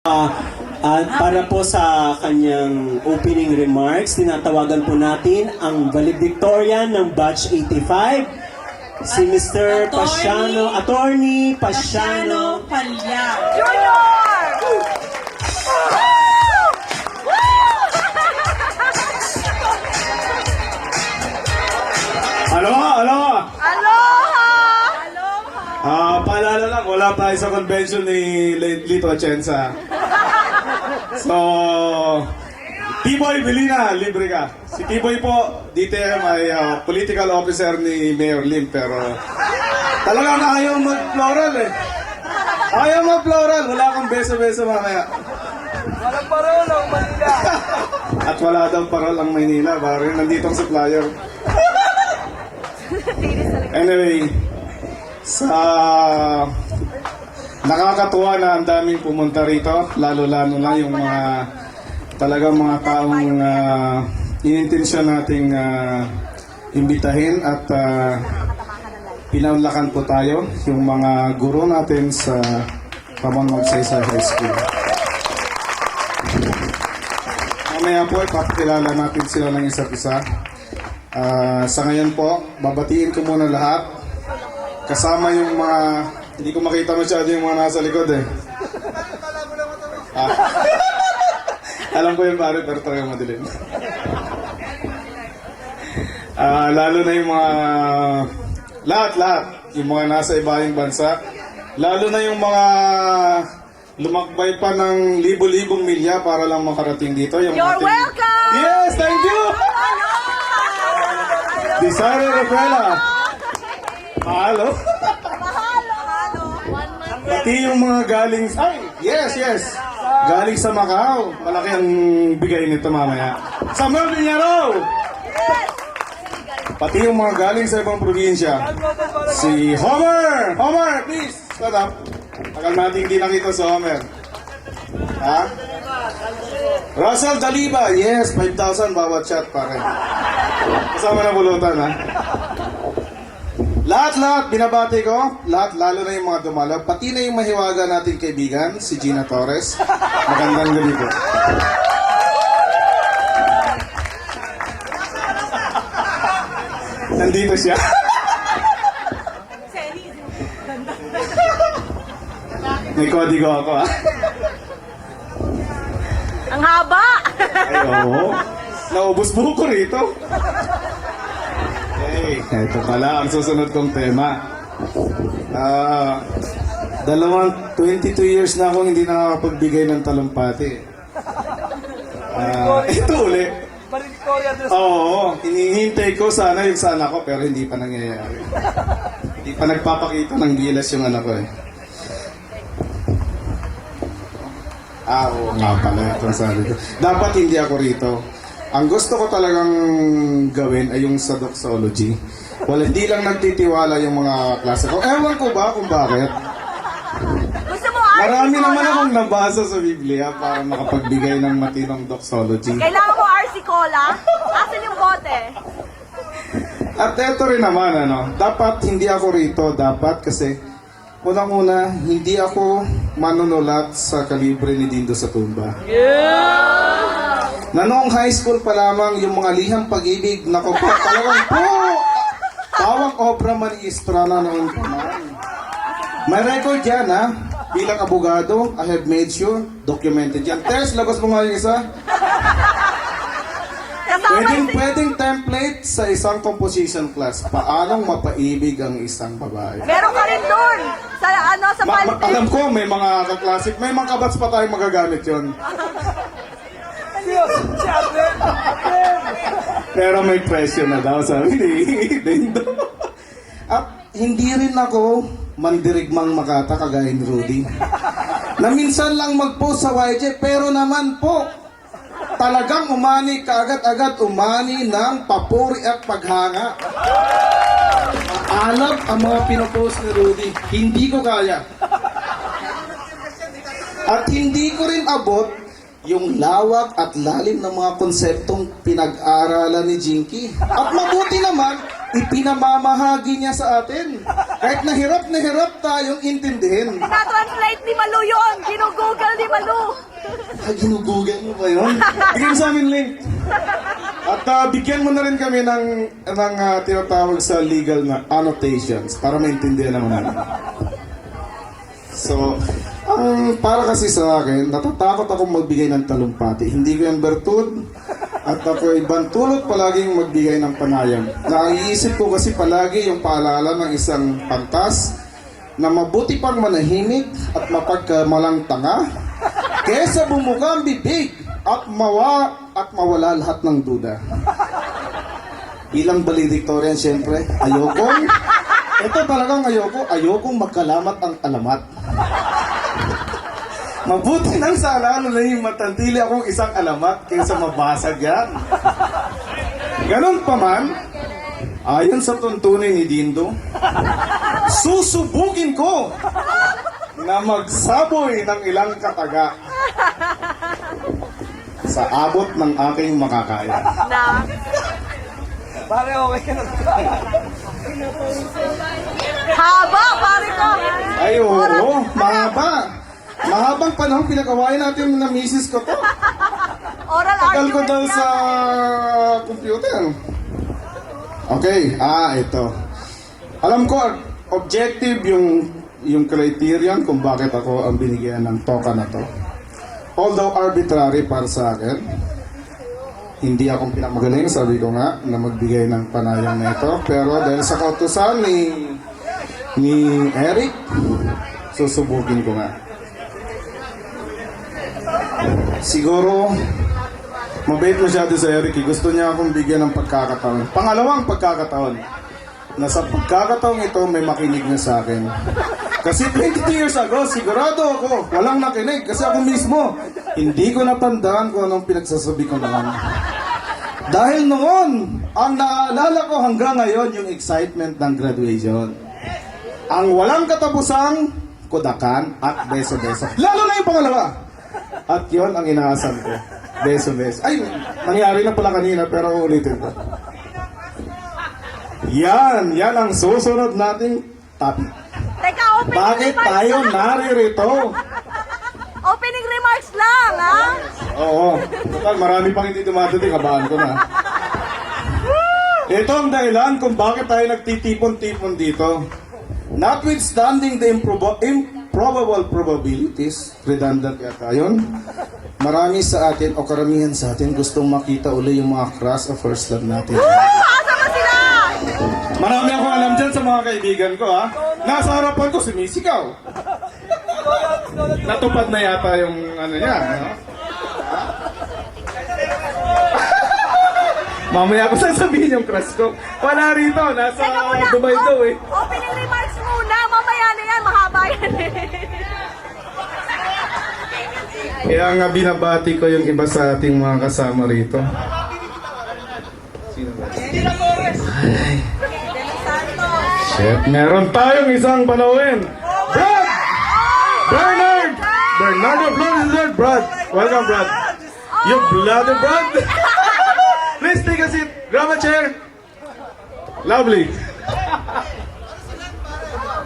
Para po sa kanyang opening remarks, tinatawagan po natin ang valedictorian ng Batch 85, si Mr. Attorney Pasiano Palyag. Aloha! Aloha! Paalala lang, wala tayo sa convention ni Lito Atienza. So, T-Boy Belina, libre ka. Si T-Boy po, DTM ay political officer ni Mayor Lim, pero talagang ayaw mag-floral eh. Ayaw mag-floral, wala kang beso-beso mamaya. Walang parol ang Manila. At wala daw parol ang Maynila, parang nandito ang supplier. Anyway, nakakatuwa na ang daming pumunta rito, lalo-lalo na yung mga talagang mga taong inintensyon nating imbitahin at pinaunlakan po tayo, yung mga guro natin sa Ramon Magsaysay High School. Mamaya po, ipapakilala natin sila ng isa't isa. Sa ngayon po, babatiin ko muna lahat. Kasama yung mga, hindi ko makita masyado yung mga nasa likod eh. Alam ko yung pare, pero talaga madilim. Lalo na yung mga, lahat, yung mga nasa ibang bansa. Lalo na yung mga lumakbay pa ng libo-libong milya para lang makarating dito. Yung You're welcome! Yes, thank you! Desire Rafaela. Mahalo. Pati yung mga galing... Ay, yes. Galing sa Macau. Malaki ang bigay nito mamaya. Samuel Viñaro. Pati yung mga galing sa ibang probinsya. Si Homer. Homer, please. Stand up. Tagal natin hindi nakita si Homer. Ha? Russell Daliba. Yes, 5,000 bawat shot pare. Kasama na bulutan, ha? Lahat, binabati ko. Lahat, lalo na yung mga dumalaw. Pati na yung mahiwaga nating kaibigan, si Gina Torres. Magandang gabi po. Nandito siya. May kodigo ako, ha? Ang haba! Ay, oo. Naubos buko rito. Okay, ito pala ang susunod kong tema. 22 years na akong hindi nakakapagbigay ng talumpati. Ito uli. Oo, hinihintay ko sana yung sana ko pero hindi pa nangyayari. Hindi pa nagpapakita ng gilas yung anak ko eh. Oo nga pala itong sabi ko. Dapat hindi ako rito. Ang gusto ko talagang gawin ay yung sa doxology. Well, hindi lang nagtitiwala yung mga klase ko. Ewan ko ba kung bakit. Gusto mo Marami naman akong nabasa sa Biblia para makapagbigay ng matinong doxology. Kailangan mo RC Cola? Asan yung bote? At eto rin naman, dapat hindi ako rito. Dapat kasi, unang-una, hindi ako manunulat sa kalibre ni Dindo sa tumba. Na noong high school pa lamang, yung mga liham pag-ibig, naku po, talagang po, pawang obra manistra na noon po man. May record yan, ha? Bilang abogado, I have made sure, documented yan. Tess, labas mo nga yung isa. Pwedeng template sa isang composition class. Paanong mapaibig ang isang babae? Meron ka rin doon! Sa Alam ko, may mga kaklasik, may mga kabats pa tayong magagamit yon. Pero may presyo na daw, sabi ni Dindo. At hindi rin ako mandirigmang Makata kagaya ni Rudy. Na minsan lang mag-post sa YG, pero naman po, talagang umani kaagad-agad umani ng papuri at paghanga. Alam ang mga pinopost ni Rudy, hindi ko kaya. At hindi ko rin abot yung lawak at lalim ng mga konseptong pinag-aralan ni Jinky. At mabuti naman, ipinamamahagi niya sa atin. Kahit na hirap tayong intindihin. Na-translate ni Malu yun. Ginugoogle ni Malu. Ginugugan mo ba yun? Bigyan mo sa amin link. At bigyan mo na rin kami ng tinatawag sa legal na annotations para maintindihan naman namin. So, para kasi sa akin, natatakot akong magbigay ng talumpati. Hindi ko yan bertud. At ako ibang tulot palaging magbigay ng panayam. Naiisip ko kasi palagi yung paalala ng isang pantas na mabuti pang manahimik at mapagkamalang tanga kesa bumuka ang bibig at mawala lahat ng duda. Bilang valedictorian, siyempre, ito talagang ayokong magkalamat ang alamat. Mabuti nang sa alalahin matantili akong isang alamat kaysa mabasag yan. Ganon pa man, ayon sa tuntunin ni Dindo, susubugin ko na magsaboy ng ilang kataga sa abot ng aking makakaya. Na. Pare, okay ka na. Haba, pare ko. Ay, oo, mahaba. Mahabang panahon pinakawain natin na misis ko to. Oral Tagal ko argument daw yan. sa computer. Okay, ito. Alam ko, objective yung criterion kung bakit ako ang binigyan ng toka na to. Although arbitrary para sa akin, hindi akong pinamagaling, sabi ko nga, na magbigay ng panayam na ito. Pero dahil sa kautusan ni Eric, susubugin ko nga. Siguro, mabait masyado sa Eric. Gusto niya akong bigyan ng pagkakataon. Pangalawang pagkakataon. Na sa pagkakataon ito, may makinig na sa akin. Kasi 22 years ago, sigurado ako, walang nakinig. Kasi ako mismo, hindi ko natandaan kung anong pinagsasabi ko noon. Dahil noon, ang naaalala ko hanggang ngayon, yung excitement ng graduation. Ang walang katapusang kudakan at beso-beso. Lalo na yung pangalawa. At yon ang inaasam ko. Beso-beso. Ay, nangyari na pala kanina, pero ulitin ko. Yan ang susunod nating topic. Teka, opening Bakit remarks tayo lang. naririto? Opening remarks lang, ha? Oo. Total, marami pang hindi dumadating. Habaan ko na. Ito ang dahilan kung bakit tayo nagtitipon-tipon dito. Notwithstanding the improbable probabilities, redundant yata yun, marami sa atin o karamihan sa atin gustong makita uli yung mga crush o first love natin. Asa ba sila? Marami akong alam dyan sa mga kaibigan ko, ha? Nasa harapan ko, sumisigaw. Natupad na yata yung ano niya. Ha? Mamaya ko sasabihin yung crush ko. Wala rito, nasa Teka muna. Dubai daw eh. Opening remarks muna. Mamaya na yan. Mahaba yan eh. Kaya nga binabati ko yung iba sa ating mga kasama rito. Sino ba? Ay. Shit, meron tayong isang panawin. Brad! Bernard! Bernardo Flores, Brad. Welcome, Brad. You bloody Brad. Please take a seat. Grab a chair. Lovely.